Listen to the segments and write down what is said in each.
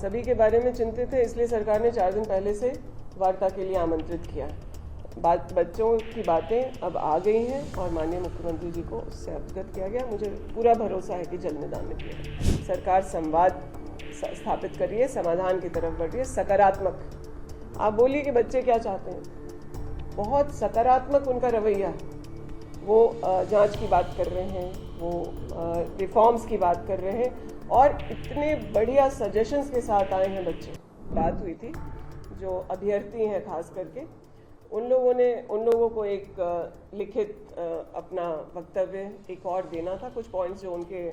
सभी के बारे में चिंतित है, इसलिए सरकार ने 4 दिन पहले से वार्ता के लिए आमंत्रित किया। बच्चों की बातें अब आ गई हैं और माननीय मुख्यमंत्री जी को उससे अवगत किया गया। मुझे पूरा भरोसा है कि जल्द निदान निकलेगा। सरकार संवाद स्थापित कर रही है, समाधान की तरफ बढ़ रही है, सकारात्मक। आप बोलिए कि बच्चे क्या चाहते हैं, बहुत सकारात्मक उनका रवैया है। वो जांच की बात कर रहे हैं, वो रिफॉर्म्स की बात कर रहे हैं और इतने बढ़िया सजेशंस के साथ आए हैं बच्चे। बात हुई थी जो अभ्यर्थी हैं खास करके, उन लोगों को एक लिखित अपना वक्तव्य एक और देना था, कुछ पॉइंट्स जो उनके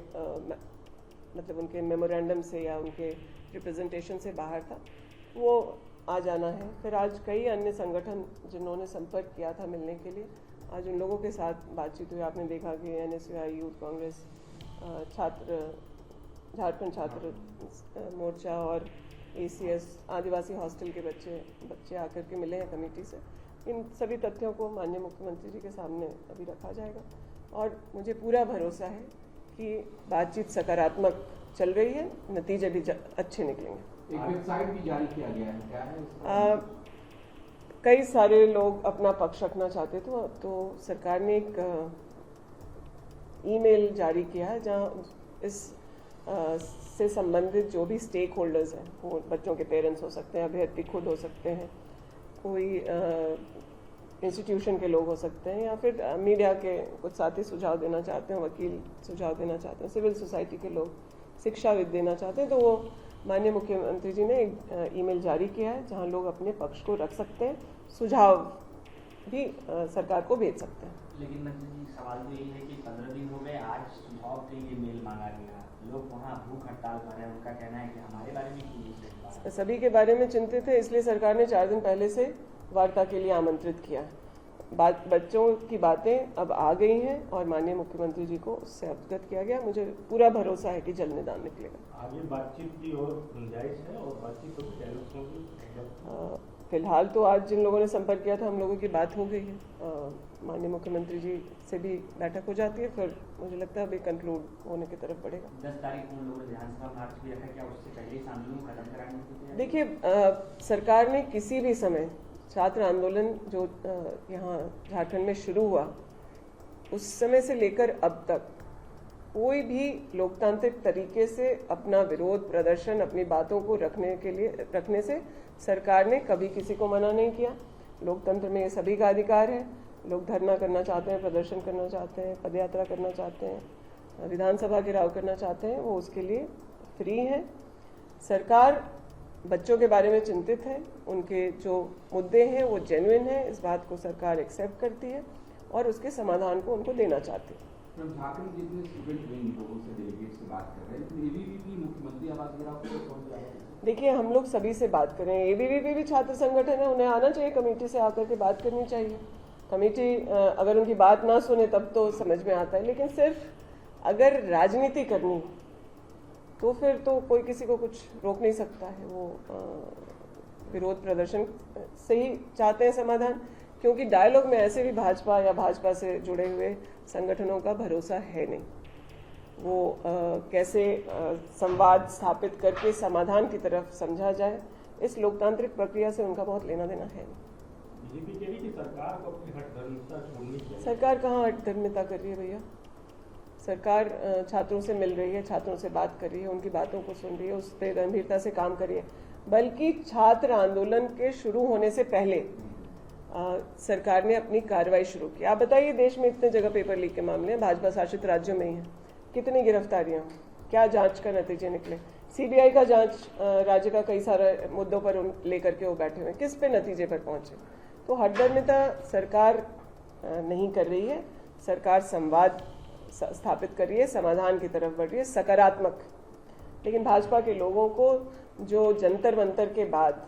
मतलब उनके मेमोरेंडम से या उनके रिप्रेजेंटेशन से बाहर था, वो आ जाना है। फिर आज कई अन्य संगठन जिन्होंने संपर्क किया था मिलने के लिए, आज उन लोगों के साथ बातचीत हुई। आपने देखा कि NSUI, यूथ कांग्रेस, झारखंड छात्र मोर्चा और ACS आदिवासी हॉस्टल के बच्चे आकर के मिले हैं कमेटी से। इन सभी तथ्यों को माननीय मुख्यमंत्री जी के सामने अभी रखा जाएगा और मुझे पूरा भरोसा है कि बातचीत सकारात्मक चल रही है, नतीजे भी अच्छे निकलेंगे। एक वेबसाइट भी जारी किया गया है, क्या है? कई सारे लोग अपना पक्ष रखना चाहते थे, तो सरकार ने एक ईमेल जारी किया है जहां इस से संबंधित जो भी स्टेक होल्डर्स हैं, वो बच्चों के पेरेंट्स हो सकते हैं, अभ्यर्थी खुद हो सकते हैं, कोई इंस्टीट्यूशन के लोग हो सकते हैं, या फिर मीडिया के कुछ साथी सुझाव देना चाहते हैं, वकील सुझाव देना चाहते हैं, सिविल सोसाइटी के लोग शिक्षाविद देना चाहते हैं, तो वो माननीय मुख्यमंत्री जी ने एक ईमेल जारी किया है जहां लोग अपने पक्ष को रख सकते हैं, सुझाव भी सरकार को भेज सकते हैं। लेकिन मंत्री जी, सवाल तो यही है कि 15 दिन हो गए, आज सुझाव के लिए मेल मांगा गया, लोग वहाँ भूख हड़ताल पर हैं, उनका कहना है कि हमारे बारे में क्यों? सभी के बारे में चिंतित है, इसलिए सरकार ने 4 दिन पहले से वार्ता के लिए आमंत्रित किया। बच्चों की बातें अब आ गई हैं और माननीय मुख्यमंत्री जी को उससे अवगत किया गया। मुझे पूरा भरोसा है कि जल्द निदान निकलेगा। आगे बातचीत की और गुंजाइश है और बातचीत होगी? फिलहाल तो आज जिन लोगों ने संपर्क किया था, हम लोगों की बात हो गई है। माननीय मुख्यमंत्री जी से भी बैठक हो जाती है, फिर मुझे लगता है अभी कंक्लूड होने की तरफ बढ़ेगा। 10 तारीख को उन लोगों ने विधानसभा मार्च भी रखा, क्या उससे पहले इस आंदोलन को खत्म कराने की? देखिए, सरकार ने किसी भी समय छात्र आंदोलन जो यहाँ झारखंड में शुरू हुआ, उस समय से लेकर अब तक कोई भी लोकतांत्रिक तरीके से अपना विरोध प्रदर्शन, अपनी बातों को रखने से सरकार ने कभी किसी को मना नहीं किया। लोकतंत्र में ये सभी का अधिकार है। लोग धरना करना चाहते हैं, प्रदर्शन करना चाहते हैं, पदयात्रा करना चाहते हैं, विधानसभा घेराव करना चाहते हैं, वो उसके लिए फ्री हैं। सरकार बच्चों के बारे में चिंतित है, उनके जो मुद्दे हैं वो जेन्युइन है, इस बात को सरकार एक्सेप्ट करती है और उसके समाधान को उनको देना चाहती है। झारखंड जितने स्टूडेंट विंग लोगों से, डेलीगेट से बात कर रहे हैं, ABVP मुख्यमंत्री आवास घेराव को पहुंच रहा है। देखिए, हम लोग सभी से बात करें, ABVP भी छात्र संगठन है, उन्हें आना चाहिए, कमेटी से आकर के बात करनी चाहिए। कमेटी अगर उनकी बात ना सुने तब तो समझ में आता है, लेकिन सिर्फ अगर राजनीति करनी तो फिर तो कोई किसी को कुछ रोक नहीं सकता है। वो विरोध प्रदर्शन से ही चाहते हैं समाधान, क्योंकि डायलॉग में ऐसे भी भाजपा या भाजपा से जुड़े हुए संगठनों का भरोसा है नहीं। वो कैसे संवाद स्थापित करके समाधान की तरफ समझा जाए, इस लोकतांत्रिक प्रक्रिया से उनका बहुत लेना देना है नहीं। बीजेपी कह रही कि सरकार को अपनी हठधर्मिता छोड़नी चाहिए। सरकार कहाँ हठधर्मिता कर रही है भैया? सरकार छात्रों से मिल रही है, छात्रों से बात कर रही है, उनकी बातों को सुन रही है, उस पर गंभीरता से काम कर रही है। बल्कि छात्र आंदोलन के शुरू होने से पहले सरकार ने अपनी कार्रवाई शुरू की। आप बताइए, देश में इतने जगह पेपर लीक के मामले हैं, भाजपा शासित राज्यों में ही हैं, कितनी गिरफ्तारियां, क्या जांच का नतीजे निकले? CBI का जांच राज्य का कई सारे मुद्दों पर लेकर के वो बैठे हुए, किस पे नतीजे पर पहुंचे? तो हठधर्मिता सरकार नहीं कर रही है, सरकार संवाद स्थापित कर रही है, समाधान की तरफ बढ़ रही है, सकारात्मक। लेकिन भाजपा के लोगों को जो जंतर मंतर के बाद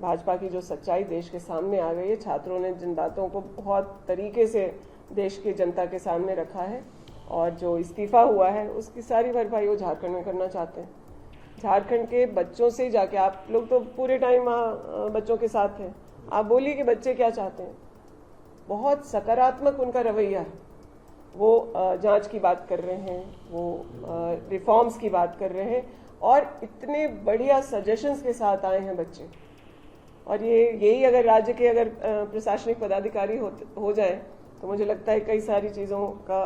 भाजपा की जो सच्चाई देश के सामने आ गई है, छात्रों ने जिन बातों को बहुत तरीके से देश की जनता के सामने रखा है और जो इस्तीफा हुआ है उसकी सारी भरपाई वो झारखंड में करना चाहते हैं। झारखंड के बच्चों से जाके, आप लोग तो पूरे टाइम बच्चों के साथ हैं, आप बोलिए कि बच्चे क्या चाहते हैं, बहुत सकारात्मक उनका रवैया है। वो जांच की बात कर रहे हैं, वो रिफॉर्म्स की बात कर रहे हैं और इतने बढ़िया सजेशंस के साथ आए हैं बच्चे। और यही अगर राज्य के अगर प्रशासनिक पदाधिकारी हो जाए तो मुझे लगता है कई सारी चीज़ों का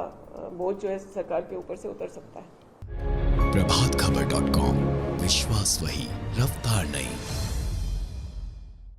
बोझ जो है सरकार के ऊपर से उतर सकता है। प्रभातखबर.com, विश्वास वही, रफ्तार नहीं।